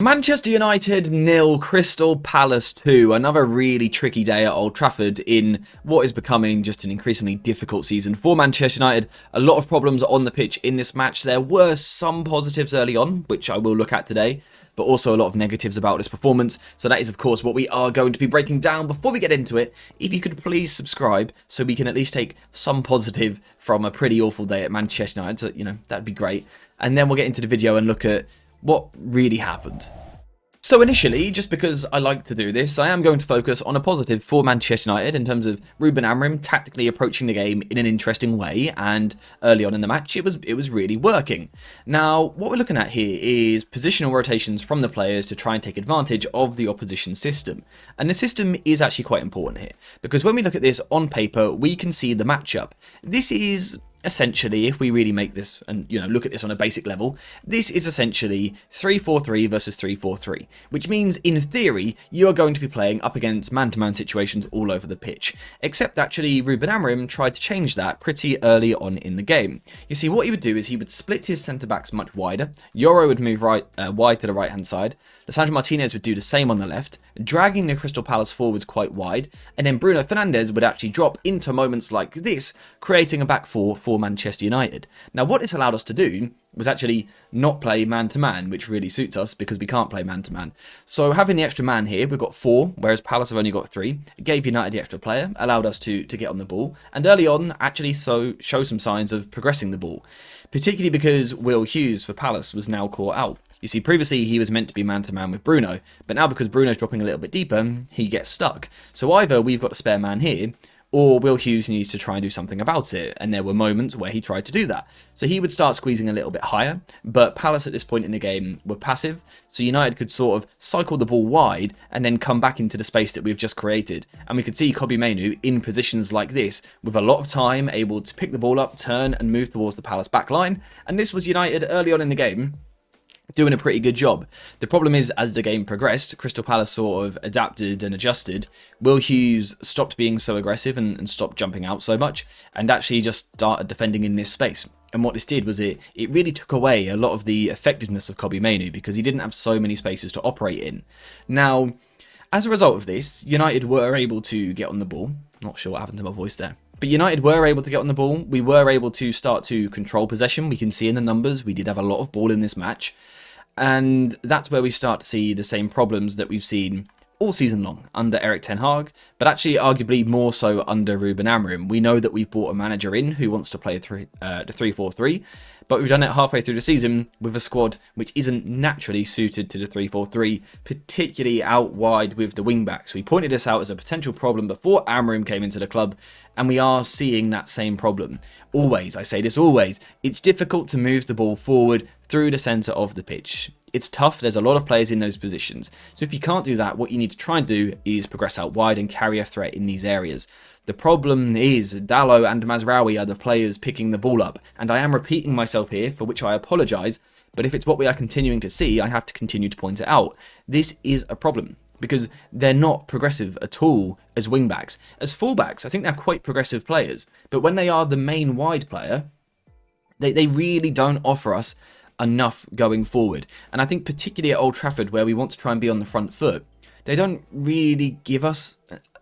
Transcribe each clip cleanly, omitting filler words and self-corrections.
Manchester United 0, Crystal Palace 2. Another really tricky day at Old Trafford in what is becoming just an increasingly difficult season for Manchester United. A lot of problems on the pitch in this match. There were some positives early on, which I will look at today, but also a lot of negatives about this performance. So that is, of course, what we are going to be breaking down. Before we get into it, if you could please subscribe so we can at least take some positive from a pretty awful day at Manchester United. So, that'd be great. And then we'll get into the video and look at what really happened. So initially, just because I like to do this, I am going to focus on a positive for Manchester United in terms of Ruben Amorim tactically approaching the game in an interesting way, and early on in the match it was really working. Now, what we're looking at here is positional rotations from the players to try and take advantage of the opposition system. And the system is actually quite important here, because when we look at this on paper, we can see the matchup. This is essentially, if we really make this and look at this on a basic level, this is essentially 3-4-3 versus 3-4-3, which means in theory you are going to be playing up against man-to-man situations all over the pitch. Except actually Ruben Amorim tried to change that pretty early on in the game. You see, what he would do is he would split his centre-backs much wider. Euro would move wide to the right-hand side. Lisandro Martinez would do the same on the left, dragging the Crystal Palace forwards quite wide, and then Bruno Fernandes would actually drop into moments like this, creating a back four for Manchester United. Now, what this allowed us to do was actually not play man-to-man, which really suits us because we can't play man-to-man. So having the extra man here, we've got 4, whereas Palace have only got 3. It gave United the extra player, allowed us to get on the ball, and early on actually show some signs of progressing the ball, particularly because Will Hughes for Palace was now caught out. You see, previously he was meant to be man-to-man with Bruno, but now because Bruno's dropping a little bit deeper, he gets stuck. So either we've got a spare man here, or Will Hughes needs to try and do something about it, and there were moments where he tried to do that. So he would start squeezing a little bit higher, but Palace at this point in the game were passive, so United could sort of cycle the ball wide and then come back into the space that we've just created. And we could see Kobbie Mainoo in positions like this, with a lot of time, able to pick the ball up, turn and move towards the Palace back line, and this was United early on in the game doing a pretty good job. The problem is, as the game progressed, Crystal Palace sort of adapted and adjusted. Will Hughes stopped being so aggressive and stopped jumping out so much, and actually just started defending in this space. And what this did was it really took away a lot of the effectiveness of Kobbie Mainoo, because he didn't have so many spaces to operate in. Now, as a result of this, United were able to get on the ball. Not sure what happened to my voice there. But United were able to get on the ball. We were able to start to control possession. We can see in the numbers, we did have a lot of ball in this match. And that's where we start to see the same problems that we've seen all season long under Erik ten Hag, but actually arguably more so under Ruben Amorim. We know that we've brought a manager in who wants to play the 3-4-3, but we've done it halfway through the season with a squad which isn't naturally suited to the 3-4-3, particularly out wide with the wing-backs. We pointed this out as a potential problem before Amorim came into the club, and we are seeing that same problem. Always, I say this always, it's difficult to move the ball forward through the centre of the pitch. It's tough, there's a lot of players in those positions. So if you can't do that, what you need to try and do is progress out wide and carry a threat in these areas. The problem is Dalot and Mazraoui are the players picking the ball up. And I am repeating myself here, for which I apologise, but if it's what we are continuing to see, I have to continue to point it out. This is a problem, because they're not progressive at all as wing-backs. As full-backs, I think they're quite progressive players, but when they are the main wide player, they really don't offer us enough going forward. And I think particularly at Old Trafford, where we want to try and be on the front foot, they don't really give us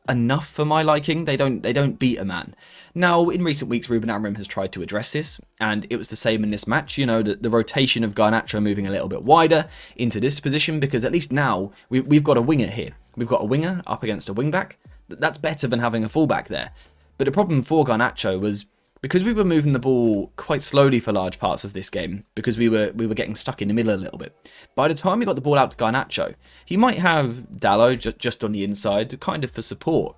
enough for my liking. They don't beat a man. Now, in recent weeks, Ruben Amorim has tried to address this, and it was the same in this match. The rotation of Garnacho moving a little bit wider into this position, because at least now we've got a winger here. We've got a winger up against a wing-back. That's better than having a full-back there. But the problem for Garnacho was, because we were moving the ball quite slowly for large parts of this game, because we were getting stuck in the middle a little bit. By the time we got the ball out to Garnacho, he might have Dalot just on the inside, kind of for support.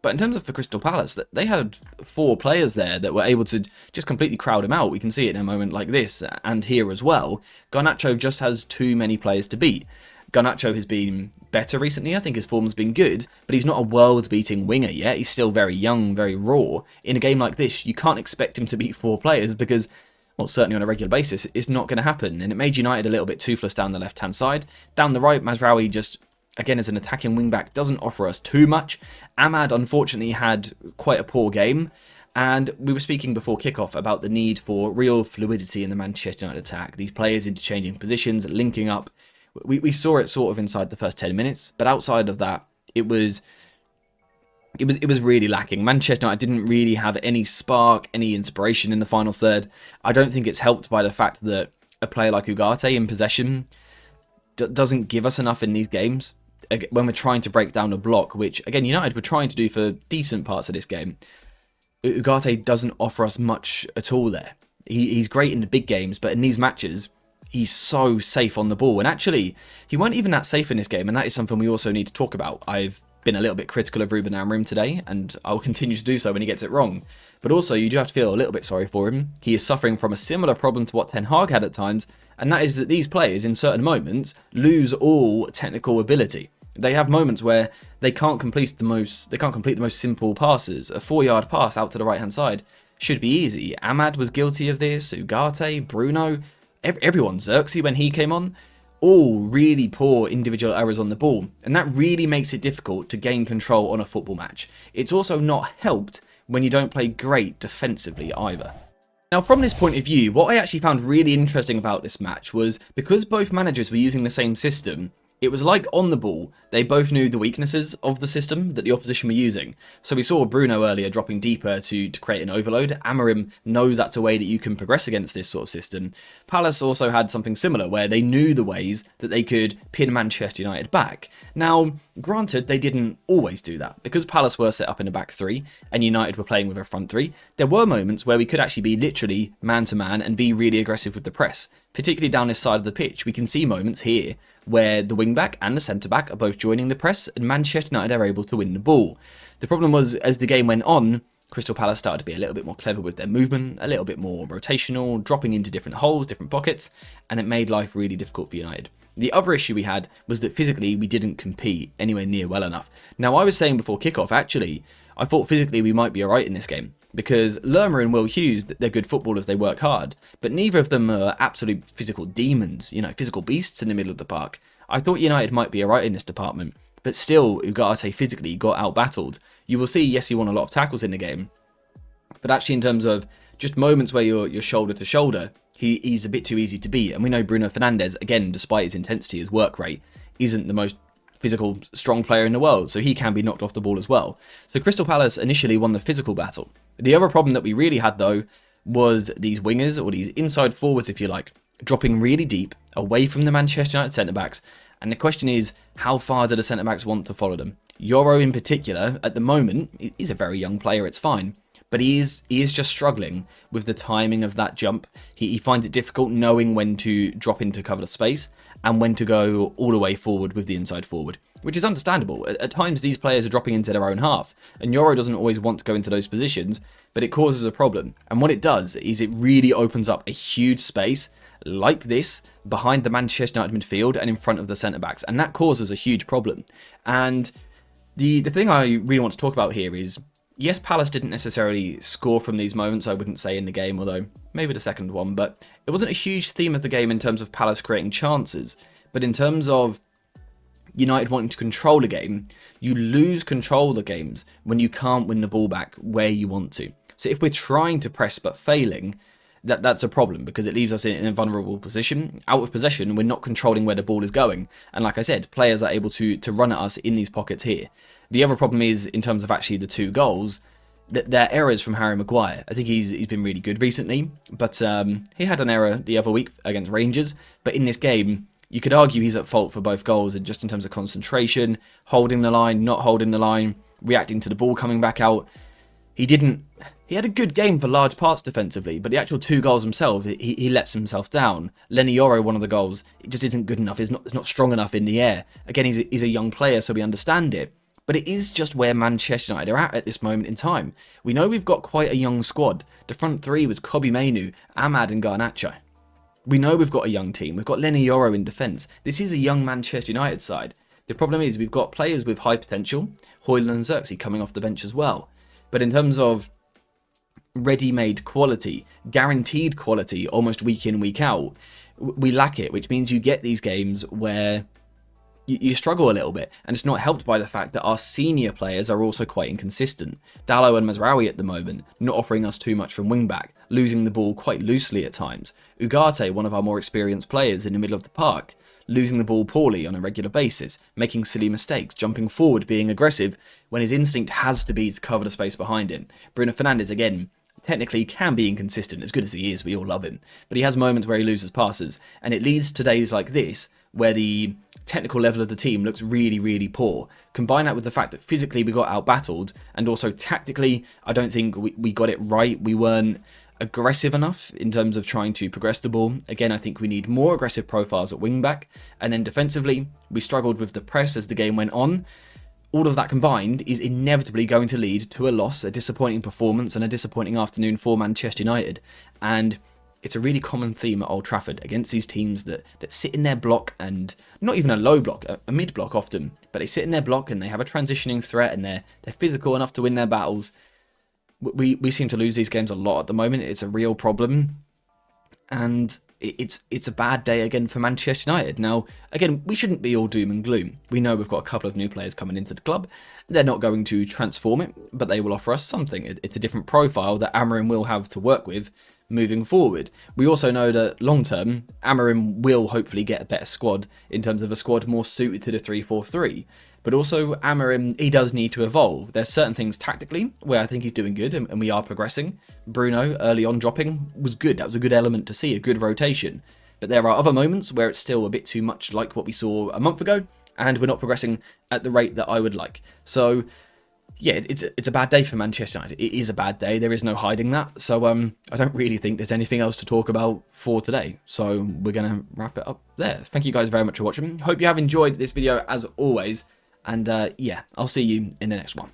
But in terms of for Crystal Palace, they had 4 players there that were able to just completely crowd him out. We can see it in a moment like this, and here as well. Garnacho just has too many players to beat. Garnacho has been better recently. I think his form's been good, but he's not a world-beating winger yet. He's still very young, very raw. In a game like this, you can't expect him to beat 4 players because, well, certainly on a regular basis, it's not going to happen. And it made United a little bit toothless down the left-hand side. Down the right, Mazraoui just, again, as an attacking wing-back, doesn't offer us too much. Ahmad, unfortunately, had quite a poor game. And we were speaking before kickoff about the need for real fluidity in the Manchester United attack. These players interchanging positions, linking up. We saw it sort of inside the first 10 minutes, but outside of that, it was really lacking. Manchester United didn't really have any spark, any inspiration in the final third. I don't think it's helped by the fact that a player like Ugarte in possession doesn't give us enough in these games when we're trying to break down a block, which, again, United were trying to do for decent parts of this game. Ugarte doesn't offer us much at all there. He's great in the big games, but in these matches, he's so safe on the ball. And actually, he weren't even that safe in this game, and that is something we also need to talk about. I've been a little bit critical of Ruben Amorim today, and I'll continue to do so when he gets it wrong. But also, you do have to feel a little bit sorry for him. He is suffering from a similar problem to what Ten Hag had at times, and that is that these players, in certain moments, lose all technical ability. They have moments where they can't complete the most simple passes. A 4-yard pass out to the right-hand side should be easy. Ahmad was guilty of this. Ugarte, Bruno, everyone. Xerxes when he came on. All really poor individual errors on the ball, and that really makes it difficult to gain control on a football match. It's also not helped when you don't play great defensively either. Now, from this point of view, what I actually found really interesting about this match was because both managers were using the same system, it was like on the ball, they both knew the weaknesses of the system that the opposition were using. So we saw Bruno earlier dropping deeper to create an overload. Amorim knows that's a way that you can progress against this sort of system. Palace also had something similar where they knew the ways that they could pin Manchester United back. Now, granted, they didn't always do that. Because Palace were set up in a back three and United were playing with a front three, there were moments where we could actually be literally man-to-man and be really aggressive with the press. Particularly down this side of the pitch, we can see moments here where the wing-back and the centre-back are both joining the press and Manchester United are able to win the ball. The problem was, as the game went on, Crystal Palace started to be a little bit more clever with their movement, a little bit more rotational, dropping into different holes, different pockets, and it made life really difficult for United. The other issue we had was that physically we didn't compete anywhere near well enough. Now, I was saying before kickoff, actually, I thought physically we might be alright in this game, because Lerma and Will Hughes, they're good footballers, they work hard, but neither of them are absolute physical demons, physical beasts in the middle of the park. I thought United might be alright in this department, but still, Ugarte physically got out-battled. You will see, yes, he won a lot of tackles in the game, but actually in terms of just moments where you're shoulder to shoulder, he's a bit too easy to beat. And we know Bruno Fernandes, again, despite his intensity, his work rate, isn't the most physical, strong player in the world, so he can be knocked off the ball as well. So Crystal Palace initially won the physical battle. The other problem that we really had, though, was these wingers, or these inside forwards, if you like, dropping really deep away from the Manchester United centre-backs. And the question is, how far do the centre-backs want to follow them? Yoro in particular, at the moment, is a very young player, it's fine. But he is just struggling with the timing of that jump. He finds it difficult knowing when to drop into cover the space and when to go all the way forward with the inside forward, which is understandable. At times, these players are dropping into their own half, and Yoro doesn't always want to go into those positions, but it causes a problem. And what it does is it really opens up a huge space like this behind the Manchester United midfield and in front of the centre-backs, and that causes a huge problem. And the thing I really want to talk about here is, yes, Palace didn't necessarily score from these moments, I wouldn't say, in the game, although maybe the second one, but it wasn't a huge theme of the game in terms of Palace creating chances. But in terms of United wanting to control the game, you lose control of the games when you can't win the ball back where you want to. So if we're trying to press but failing, that's a problem, because it leaves us in a vulnerable position. Out of possession, we're not controlling where the ball is going. And like I said, players are able to run at us in these pockets here. The other problem is, in terms of actually the two goals, that they're errors from Harry Maguire. I think he's been really good recently, but he had an error the other week against Rangers. But in this game, you could argue he's at fault for both goals, and just in terms of concentration, holding the line, not holding the line, reacting to the ball coming back out. He had a good game for large parts defensively, but the actual two goals himself, he lets himself down. Lenny Yoro, one of the goals, it just isn't good enough. It's not strong enough in the air. Again, he's a young player, so we understand it. But it is just where Manchester United are at this moment in time. We know we've got quite a young squad. The front three was Kobbie Mainoo, Ahmad and Garnacho. We know we've got a young team. We've got Lenny Yoro in defence. This is a young Manchester United side. The problem is we've got players with high potential, Højlund and Xerxes coming off the bench as well. But in terms of ready-made quality, guaranteed quality, almost week in, week out, we lack it, which means you get these games where you struggle a little bit, and it's not helped by the fact that our senior players are also quite inconsistent. Dalot and Mazraoui at the moment, not offering us too much from wing-back, losing the ball quite loosely at times. Ugarte, one of our more experienced players in the middle of the park, losing the ball poorly on a regular basis, making silly mistakes, jumping forward, being aggressive, when his instinct has to be to cover the space behind him. Bruno Fernandes, again, technically can be inconsistent, as good as he is, we all love him, but he has moments where he loses passes, and it leads to days like this, where the technical level of the team looks really, really poor. Combine that with the fact that physically we got out-battled, and also tactically, I don't think we got it right. We weren't aggressive enough in terms of trying to progress the ball. Again, I think we need more aggressive profiles at wing-back, and then defensively, we struggled with the press as the game went on. All of that combined is inevitably going to lead to a loss, a disappointing performance, and a disappointing afternoon for Manchester United. And it's a really common theme at Old Trafford against these teams that sit in their block, and not even a low block, a mid block often, but they sit in their block and they have a transitioning threat and they're physical enough to win their battles. We seem to lose these games a lot at the moment. It's a real problem, and it's a bad day again for Manchester United. Now, again, we shouldn't be all doom and gloom. We know we've got a couple of new players coming into the club. They're not going to transform it, but they will offer us something. It's a different profile that Amorim will have to work with moving forward. We also know that long term, Amorim will hopefully get a better squad in terms of a squad more suited to the 3-4-3. But also, Amorim, he does need to evolve. There's certain things tactically where I think he's doing good and we are progressing. Bruno, early on dropping, was good. That was a good element to see, a good rotation. But there are other moments where it's still a bit too much like what we saw a month ago, and we're not progressing at the rate that I would like. So, yeah, it's a bad day for Manchester United. It is a bad day. There is no hiding that. So I don't really think there's anything else to talk about for today. So we're going to wrap it up there. Thank you guys very much for watching. Hope you have enjoyed this video as always. And yeah, I'll see you in the next one.